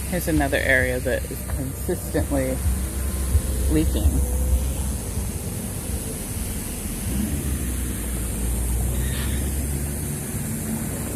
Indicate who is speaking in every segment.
Speaker 1: Here's another area that is consistently leaking.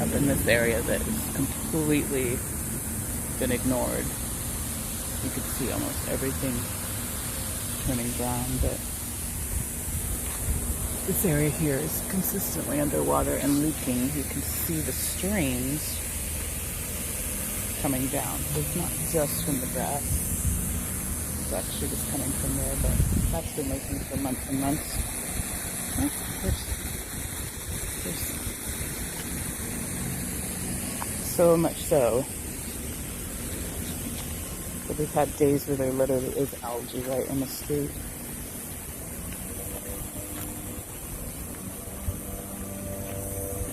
Speaker 1: Up in this area that is completely been ignored. You can see almost everything turning brown, but this area here is consistently underwater and leaking. You can see the streams coming down. So it's not just from the grass. It's actually just coming from there, but that's been leaking for months and months. Oh, there's so much so that we've had days where there literally is algae right in the street.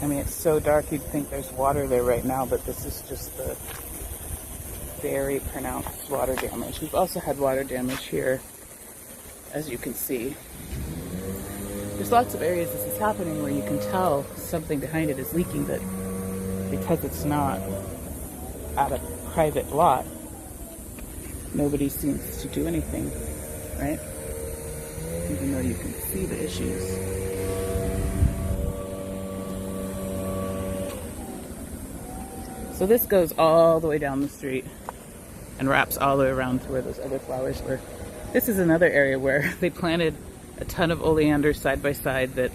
Speaker 1: I mean, it's so dark you'd think there's water there right now, but this is just the very pronounced water damage. We've also had water damage here, as you can see. There's lots of areas this is happening where you can tell something behind it is leaking, but because it's not at a private lot, nobody seems to do anything, right? Even though you can see the issues. So this goes all the way down the street and wraps all the way around to where those other flowers were. This is another area where they planted a ton of oleanders side by side that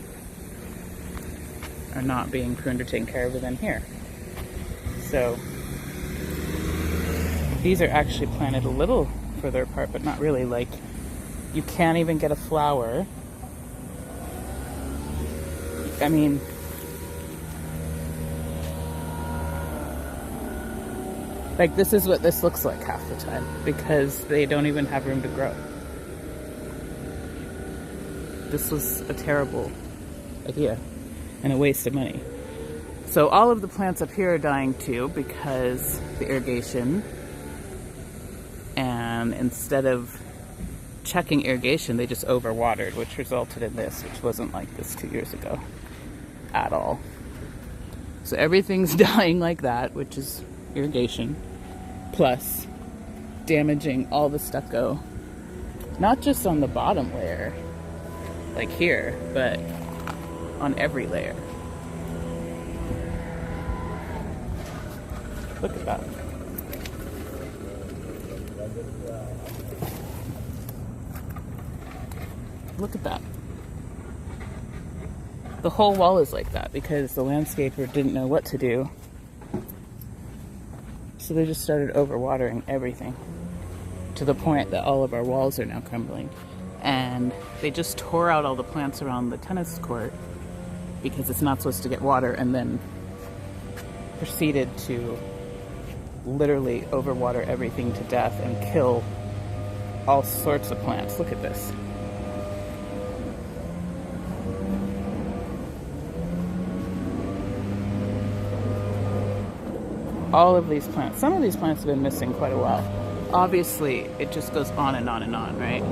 Speaker 1: are not being pruned or taken care of within here. So these are actually planted a little further apart, but not really. Like, you can't even get a flower. I mean, like, this is what this looks like half the time because they don't even have room to grow. This was a terrible idea and a waste of money. So all of the plants up here are dying too because the irrigation, and instead of checking irrigation, they just overwatered, which resulted in this, which wasn't like this 2 years ago at all. So everything's dying like that, which is irrigation, plus damaging all the stucco, not just on the bottom layer, like here, but on every layer. Look at that. Look at that. The whole wall is like that because the landscaper didn't know what to do. So they just started overwatering everything to the point that all of our walls are now crumbling. And they just tore out all the plants around the tennis court because it's not supposed to get water, and then proceeded to literally overwater everything to death and kill all sorts of plants. Look at this. All of these plants. Some of these plants have been missing quite a while. Obviously, it just goes on and on and on, right?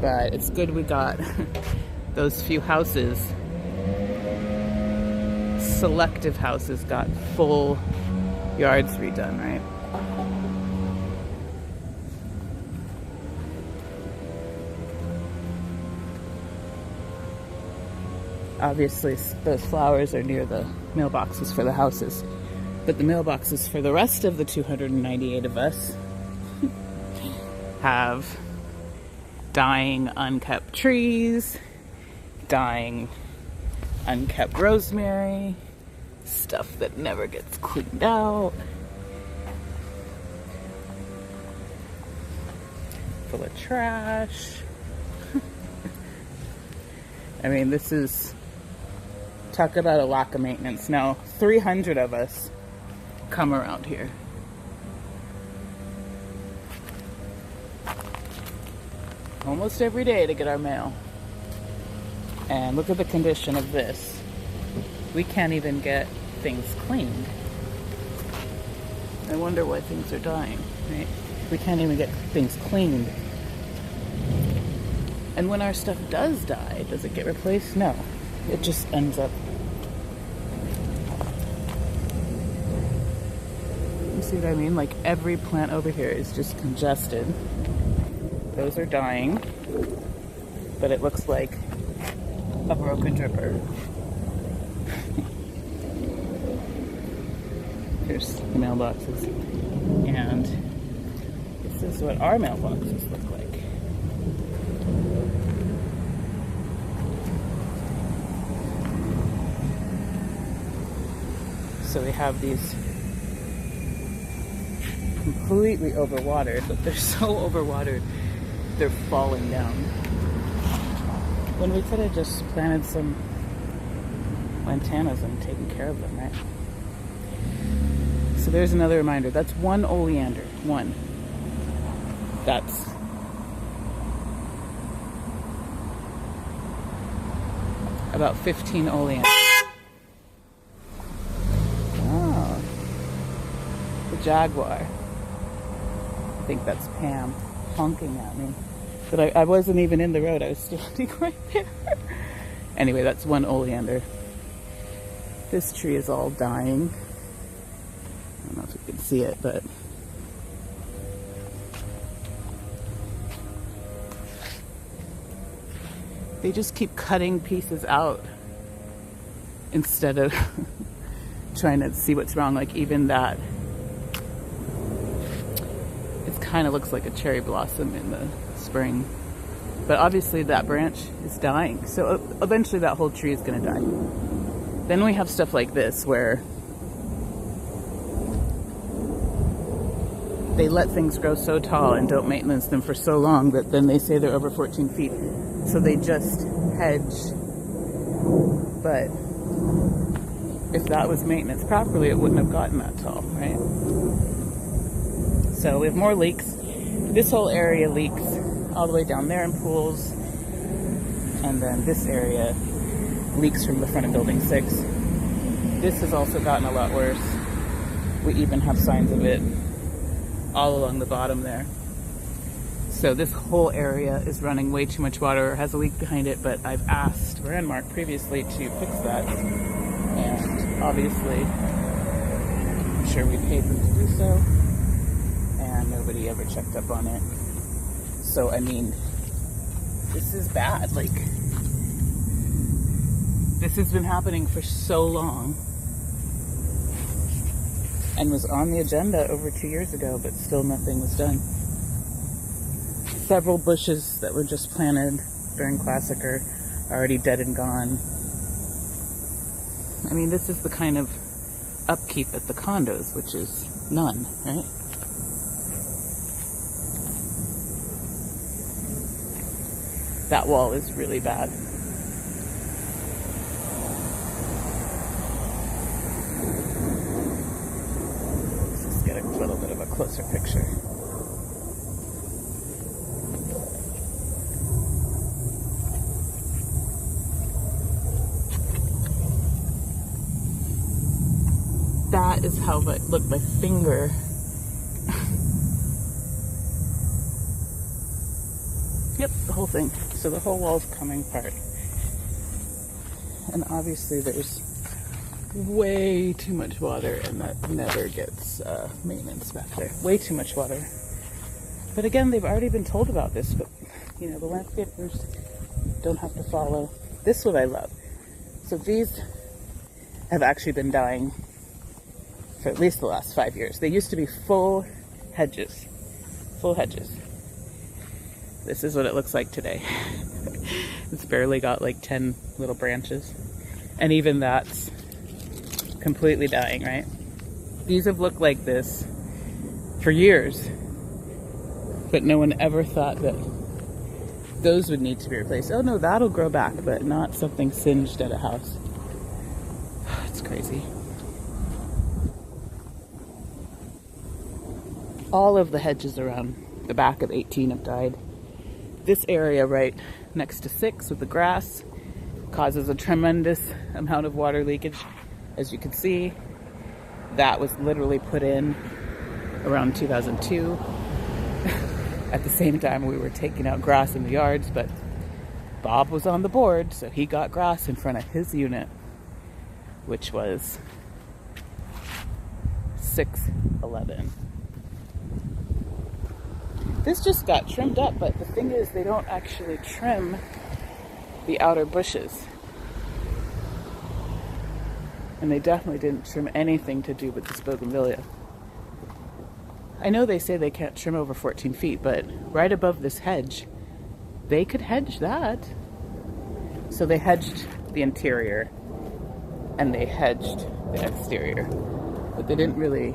Speaker 1: But it's good we got those few houses, selective houses, got full yards redone, right? Obviously, those flowers are near the mailboxes for the houses, but the mailboxes for the rest of the 298 of us have dying unkept trees, dying unkept rosemary, stuff that never gets cleaned out, full of trash. I mean, this is, talk about a lack of maintenance. Now, 300 of us come around here. Almost every day to get our mail. And look at the condition of this. We can't even get things cleaned. I wonder why things are dying, right? We can't even get things cleaned. And when our stuff does die, does it get replaced? No. It just ends up See what I mean? Like every plant over here is just congested. Those are dying, but it looks like a broken dripper. Here's the mailboxes, and this is what our mailboxes look like. So we have these completely overwatered, but they're so overwatered, they're falling down. When we could have just planted some lantanas and taken care of them, right? So there's another reminder. That's one oleander. One. That's about 15 oleanders. Oh. The jaguar. I think that's Pam honking at me. But I wasn't even in the road. I was standing right there. Anyway, that's one oleander. This tree is all dying. I don't know if you can see it, but they just keep cutting pieces out instead of trying to see what's wrong. Like even that, it kind of looks like a cherry blossom in the spring, but obviously that branch is dying. So eventually that whole tree is going to die. Then we have stuff like this where they let things grow so tall and don't maintenance them for so long that then they say they're over 14 feet. So they just hedge. But if that was maintenance properly, it wouldn't have gotten that tall, right? So we have more leaks. This whole area leaks all the way down there in pools. And then this area leaks from the front of building 6. This has also gotten a lot worse. We even have signs of it all along the bottom there. So this whole area is running way too much water, or has a leak behind it, but I've asked Brandmark previously to fix that. And obviously, I'm sure we paid them to do so, and nobody ever checked up on it. So, I mean, this is bad. Like, this has been happening for so long and was on the agenda over 2 years ago, but still nothing was done. Several bushes that were just planted during Classic are already dead and gone. I mean, this is the kind of upkeep at the condos, which is none, right? That wall is really bad. Let's just get a little bit of a closer picture. That is how, look, my finger. Yep, the whole thing. So the whole wall's coming apart. And obviously there's way too much water, and that never gets maintenance back there. Way too much water. But again, they've already been told about this, but you know, the landscapers don't have to follow. This is what I love. So these have actually been dying for at least the last 5 years. They used to be full hedges. Full hedges. This is what it looks like today. It's barely got like 10 little branches. And even that's completely dying, right? These have looked like this for years. But no one ever thought that those would need to be replaced. Oh no, that'll grow back, but not something singed at a house. It's crazy. All of the hedges around the back of 18 have died. This area right next to 6 with the grass causes a tremendous amount of water leakage. As you can see, that was literally put in around 2002. At the same time we were taking out grass in the yards, but Bob was on the board, so he got grass in front of his unit, which was 6:11. This just got trimmed up, but the thing is they don't actually trim the outer bushes. And they definitely didn't trim anything to do with this bougainvillea. I know they say they can't trim over 14 feet, but right above this hedge, they could hedge that. So they hedged the interior and they hedged the exterior, but they didn't really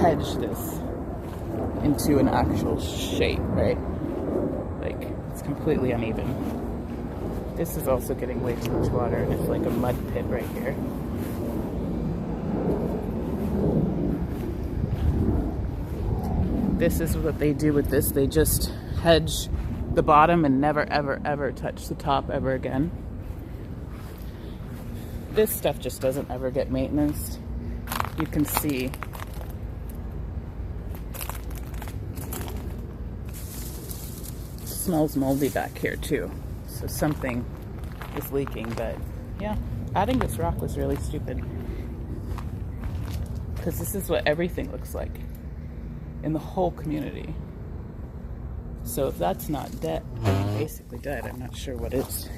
Speaker 1: hedge this into an actual shape, right? Like, it's completely uneven. This is also getting way too much water, and it's like a mud pit right here. This is what they do with this. They just hedge the bottom and never, ever, ever touch the top ever again. This stuff just doesn't ever get maintenance. You can see it smells moldy back here too. So something is leaking, but yeah, adding this rock was really stupid. Because this is what everything looks like in the whole community. So if that's not dead, basically dead, I'm not sure what is.